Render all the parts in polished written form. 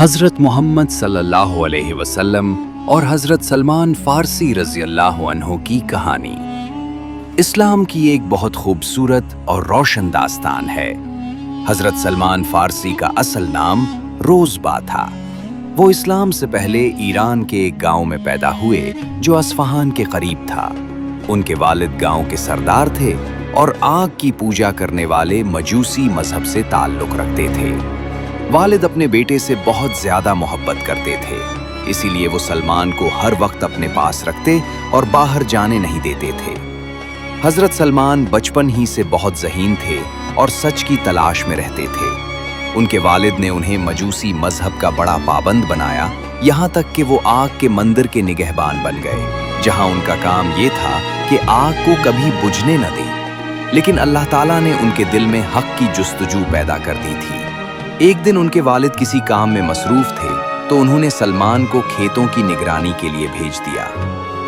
हज़रत मोहम्मद सल्लल्लाहु अलैहि वसल्लम और हज़रत सलमान फ़ारसी रज़ी अल्लाह अन्हु की कहानी। इस्लाम की एक बहुत खूबसूरत और रोशन दास्तान है। हज़रत सलमान फ़ारसी का असल नाम रोज़बा था। वो इस्लाम से पहले ईरान के एक गांव में पैदा हुए जो अस्फ़हान के करीब था। उनके वालिद गांव के सरदार थे और आग की पूजा करने वाले मजूसी मजहब से ताल्लुक़ रखते थे। वालिद अपने बेटे से बहुत ज़्यादा मोहब्बत करते थे, इसीलिए वो सलमान को हर वक्त अपने पास रखते और बाहर जाने नहीं देते थे। हज़रत सलमान बचपन ही से बहुत ज़हीन थे और सच की तलाश में रहते थे। उनके वालिद ने उन्हें मजूसी मजहब का बड़ा पाबंद बनाया, यहाँ तक कि वो आग के मंदिर के निगहबान बन गए, जहाँ उनका काम ये था कि आग को कभी बुझने न दें। लेकिन अल्लाह ताला ने उनके दिल में हक की जुस्तजू पैदा कर दी थी। एक दिन उनके वालिद किसी काम में मसरूफ थे तो उन्होंने सलमान को खेतों की निगरानी के लिए भेज दिया।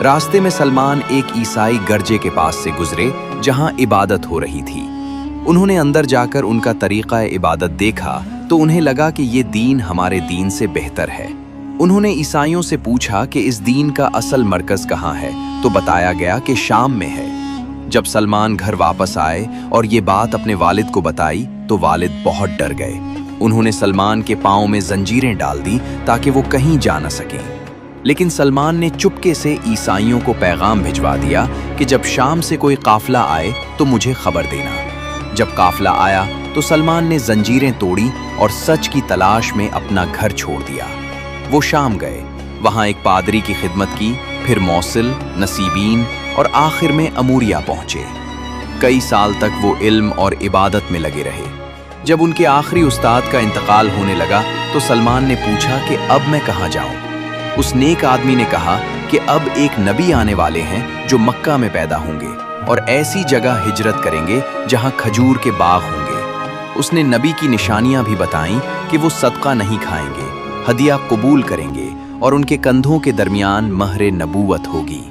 रास्ते में सलमान एक ईसाई गिरजे के पास से गुजरे जहां इबादत हो रही थी। उन्होंने अंदर जाकर उनका तरीका इबादत देखा तो उन्हें लगा कि ये दीन हमारे दीन से बेहतर है। उन्होंने ईसाइयों से पूछा कि इस दीन का असल मरकज कहाँ है, तो बताया गया कि शाम में है। जब सलमान घर वापस आए और ये बात अपने वालिद को बताई तो वालिद बहुत डर गए। उन्होंने सलमान के पाँव में जंजीरें डाल दी ताकि वो कहीं जा न सकें। लेकिन सलमान ने चुपके से ईसाइयों को पैगाम भिजवा दिया कि जब शाम से कोई काफिला आए तो मुझे खबर देना। जब काफिला आया तो सलमान ने जंजीरें तोड़ी और सच की तलाश में अपना घर छोड़ दिया। वो शाम गए, वहाँ एक पादरी की खिदमत की, फिर मौसिल, नसीबीन और आखिर में अमूरिया पहुँचे। कई साल तक वो इल्म और इबादत में लगे रहे। जब उनके आखिरी उस्ताद का इंतकाल होने लगा तो सलमान ने पूछा कि अब मैं कहाँ जाऊं? उस नेक आदमी ने कहा कि अब एक नबी आने वाले हैं जो मक्का में पैदा होंगे और ऐसी जगह हिजरत करेंगे जहां खजूर के बाग होंगे। उसने नबी की निशानियां भी बताईं कि वो सदका नहीं खाएंगे, हदिया कबूल करेंगे और उनके कंधों के दरमियान महर नबूवत होगी।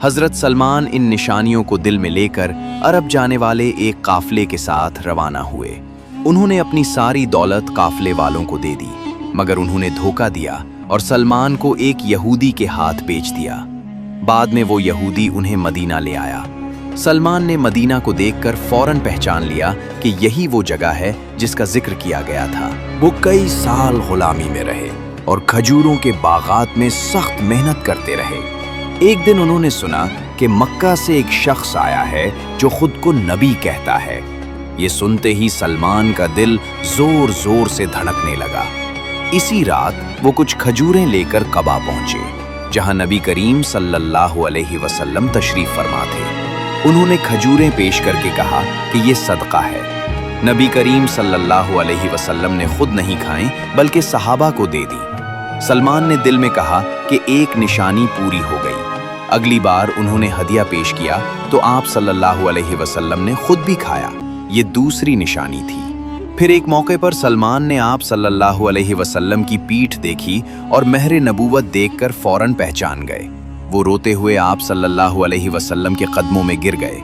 हजरत सलमान इन निशानियों को दिल में लेकर अरब जाने वाले एक काफिले के साथ रवाना हुए। उन्होंने अपनी सारी दौलत काफिले वालों को दे दी, मगर उन्होंने धोखा दिया और सलमान को एक यहूदी के हाथ बेच दिया। बाद में वो यहूदी उन्हें मदीना ले आया। सलमान ने मदीना को देखकर फौरन पहचान लिया कि यही वो जगह है जिसका जिक्र किया गया था। वो कई साल गुलामी में रहे और खजूरों के बागात में सख्त मेहनत करते रहे। एक दिन उन्होंने सुना कि मक्का से एक शख्स आया है जो खुद को नबी कहता है। ये सुनते ही सलमान का दिल जोर जोर से धड़कने लगा। इसी रात वो कुछ खजूरें लेकर कबा पहुंचे, जहां नबी करीम सल्लल्लाहु अलैहि वसल्लम तशरीफ फरमा थे। उन्होंने खजूरें पेश करके कहा कि ये सदका है। नबी करीम सल्लल्लाहु अलैहि वसल्लम ने खुद नहीं खाएं बल्कि सहाबा को दे दी। सलमान ने दिल में कहा कि एक निशानी पूरी हो गई। अगली बार उन्होंने हदिया पेश किया तो आप सल्लल्लाहु अलैहि वसल्लम ने खुद भी खाया। ये दूसरी निशानी थी। फिर एक मौके पर सलमान ने आप सल्लल्लाहु अलैहि वसल्लम की पीठ देखी और महर नबूवत देखकर फौरन पहचान गए। वो रोते हुए आप सल्लल्लाहु अलैहि वसल्लम के कदमों में गिर गए।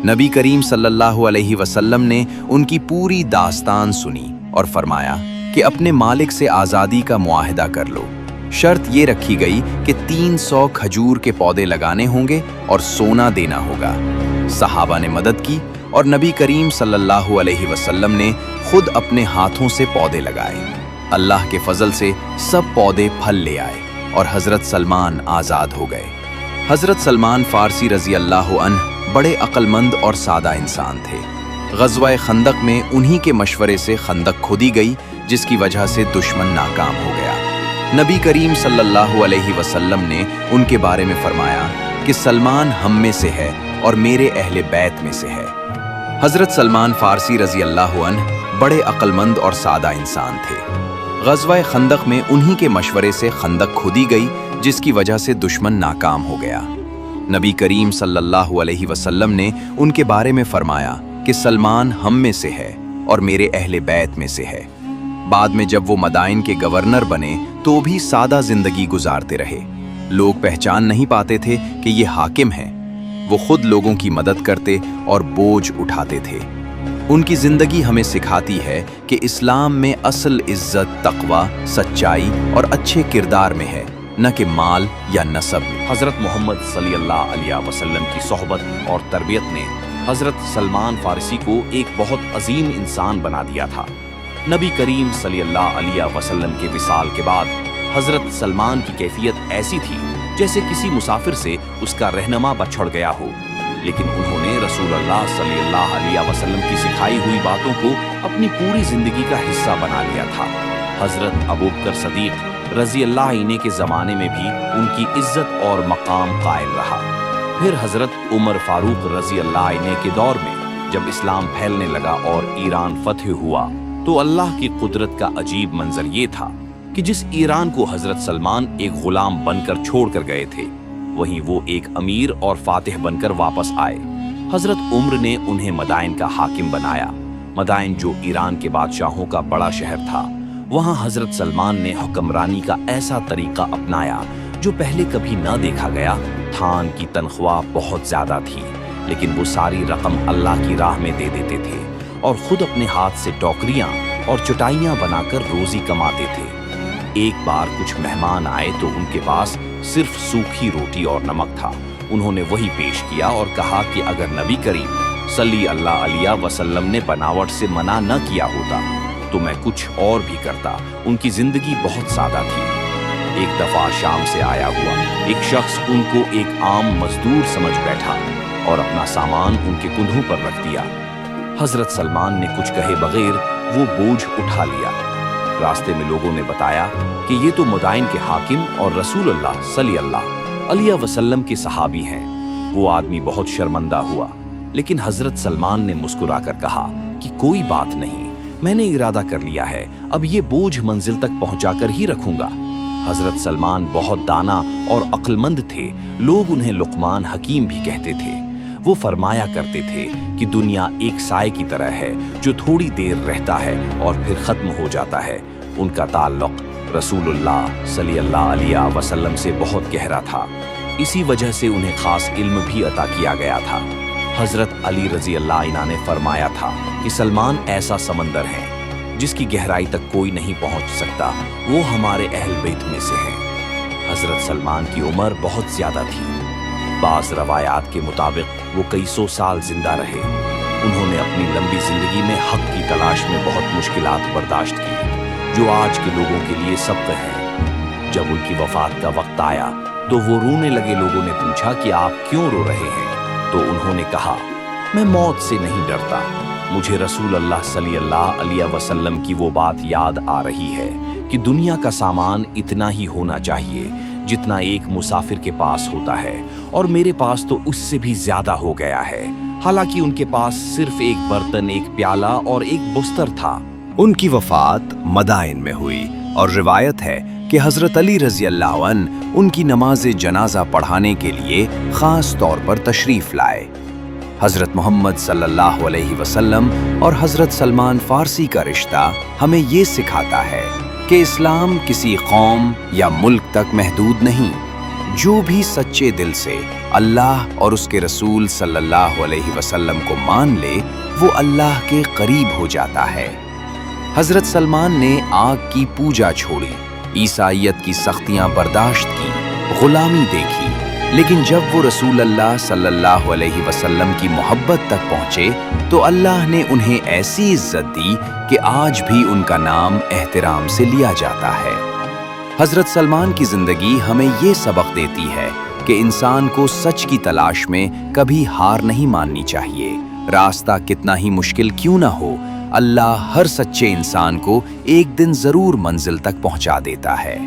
नबी करीम सल्लल्लाहु अलैहि वसल्लम ने उनकी पूरी दास्तान सुनी और फरमाया कि अपने मालिक से आज़ादी का मुआहिदा कर लो। शर्त ये रखी गई कि 300 खजूर के पौधे लगाने होंगे और सोना देना होगा। सहाबा ने मदद की और नबी करीम सल्लल्लाहु अलैहि वसल्लम ने खुद अपने हाथों से पौधे लगाए। अल्लाह के फजल से सब पौधे फल ले आए और हजरत सलमान आज़ाद हो गए। हजरत सलमान फ़ारसी रज़ी अल्लाह अन्हु बड़े अक्लमंद और सादा इंसान थे। ग़ज़वा खंदक में उन्हीं के मशवरे से खंदक खोदी गई, जिसकी वजह से दुश्मन नाकाम हो गया। नबी करीम सल्लल्लाहु अलैहि वसल्लम ने उनके बारे में फरमाया कि सलमान हम में से है और मेरे अहले बैत में से है। हज़रत सलमान फ़ारसी रज़ी अल्लाह अन्हु बड़े अक्लमंद और सादा इंसान थे। ग़ज़वा खंदक में उन्हीं के मशवरे से खंदक खोदी गई, जिसकी वजह से दुश्मन नाकाम हो गया। नबी करीम सल्लल्लाहु अलैहि वसल्लम ने उनके बारे में फरमाया कि सलमान हम में से है और मेरे अहले बैत में से है। बाद में जब वो मदाइन के गवर्नर बने तो भी सादा जिंदगी गुजारते रहे। लोग पहचान नहीं पाते थे कि ये हाकिम हैं। वो खुद लोगों की मदद करते और बोझ उठाते थे। उनकी जिंदगी हमें सिखाती है कि इस्लाम में असल इज्जत तकवा, सच्चाई और अच्छे किरदार में है, न कि माल या नसब में। हज़रत मोहम्मद सल्लल्लाहु अलैहि वसल्लम की सोहबत और तरबियत ने हज़रत सलमान फारसी को एक बहुत अजीम इंसान बना दिया था। नबी करीम सल्लल्लाहु अलैहि वसल्लम के विसाल के बाद हज़रत सलमान की कैफियत ऐसी थी जैसे किसी मुसाफिर से उसका रहनुमा बछड़ गया हो, लेकिन उन्होंने रसूलुल्लाह सल्लल्लाहु अलैहि वसल्लम की सिखाई हुई बातों को अपनी पूरी जिंदगी का हिस्सा बना लिया था। हज़रत अबू बकर सदीक रज़ी अल्लाह अन्हु के ज़माने में भी उनकी इज्जत और मकाम कायम रहा। फिर हज़रत उमर फारूक रज़ी अल्लाह अन्हु के दौर में जब इस्लाम फैलने लगा और ईरान फतह हुआ, तो अल्लाह की कुदरत का अजीब मंजर ये था कि जिस ईरान को हज़रत सलमान एक गुलाम बनकर छोड़ कर गए थे, वहीं वो एक अमीर और फातिह बनकर वापस आए। हज़रत उम्र ने उन्हें मदाइन का हाकिम बनाया। मदाइन जो ईरान के बादशाहों का बड़ा शहर था, वहाँ हज़रत सलमान ने हुक्मरानी का ऐसा तरीका अपनाया जो पहले कभी न देखा गया। थान की तनख्वाह बहुत ज़्यादा थी, लेकिन वो सारी रकम अल्लाह की राह में दे देते थे और खुद अपने हाथ से टोकरियाँ और चटाइयाँ बनाकर रोज़ी कमाते थे। एक बार कुछ मेहमान आए तो उनके पास सिर्फ सूखी रोटी और नमक था। उन्होंने वही पेश किया और कहा कि अगर नबी करीम सल्लल्लाहु अलैहि वसल्लम ने बनावट से मना न किया होता तो मैं कुछ और भी करता। उनकी जिंदगी बहुत सादा थी। एक दफा शाम से आया हुआ एक शख्स उनको एक आम मजदूर समझ बैठा और अपना सामान उनके कुंधों पर रख दिया। हजरत सलमान ने कुछ कहे बगैर वो बोझ उठा लिया। रास्ते में लोगों ने बताया कि ये तो मदाइन के हाकिम और रसूलुल्लाह सल्लल्लाहु अलैहि वसल्लम के सहाबी हैं। वो आदमी बहुत शर्मिंदा हुआ, लेकिन हजरत सलमान ने मुस्कुराकर कहा कि कोई बात नहीं, मैंने इरादा कर लिया है, अब ये बोझ मंजिल तक पहुंचाकर ही रखूंगा। हजरत सलमान बहुत दाना और अक्लमंद थे। लोग उन्हें लुकमान हकीम भी कहते थे। वो फरमाया करते थे कि दुनिया एक साए की तरह है जो थोड़ी देर रहता है और फिर खत्म हो जाता है। उनका ताल्लुक रसूलुल्लाह सल्लल्लाहु अलैहि वसल्लम से बहुत गहरा था। इसी वजह से उन्हें खास इल्म भी अता किया गया था। हजरत अली रजी अल्लाह अन्हु ने फरमाया था कि सलमान ऐसा समंदर है जिसकी गहराई तक कोई नहीं पहुंच सकता, वो हमारे अहल बैत में से है। हजरत सलमान की उम्र बहुत ज्यादा थी। बाज़ रवायात के मुताबिक वो कई सौ साल जिंदा रहे। उन्होंने अपनी लंबी जिंदगी में हक की तलाश में बहुत मुश्किलात बर्दाश्त की, जो आज के लोगों के लिए सबक है। जब उनकी वफात का वक्त आया तो वो रोने लगे। लोगों ने पूछा कि आप क्यों रो रहे हैं? तो उन्होंने कहा, मैं मौत से नहीं डरता, मुझे रसूल अल्लाह सल्लल्लाहु अलैहि वसल्लम की वो बात याद आ रही है कि दुनिया का सामान इतना ही होना चाहिए जितना एक मुसाफिर के पास होता है, और मेरे पास तो उससे भी ज्यादा हो गया है। हालांकि उनके पास सिर्फ एक बर्तन, एक प्याला और एक बुस्तर था। उनकी वफात मदाइन में हुई और रिवायत है कि हजरत अली रजी अल्लाह अन्हु उनकी नमाज जनाजा पढ़ाने के लिए खास तौर पर तशरीफ लाए। हजरत मोहम्मद सल्लल्लाहु अलैहि वसल्लम और हजरत सलमान फारसी का रिश्ता हमें ये सिखाता है कि इस्लाम किसी कौम या मुल्क तक महदूद नहीं। जो भी सच्चे दिल से अल्लाह और उसके रसूल सल्लल्लाहु अलैहि वसल्लम को मान ले, वो अल्लाह के करीब हो जाता है। हजरत सलमान ने आग की पूजा छोड़ी, ईसाइयत की सख्तियां बर्दाश्त की, गुलामी देखी, लेकिन जब वो रसूल अल्लाह सल्लल्लाहु अलैहि वसल्लम की मोहब्बत तक पहुँचे तो अल्लाह ने उन्हें ऐसी इज्जत दी कि आज भी उनका नाम एहतराम से लिया जाता है। हजरत सलमान की जिंदगी हमें ये सबक देती है कि इंसान को सच की तलाश में कभी हार नहीं माननी चाहिए। रास्ता कितना ही मुश्किल क्यों ना हो, अल्लाह हर सच्चे इंसान को एक दिन जरूर मंजिल तक पहुंचा देता है।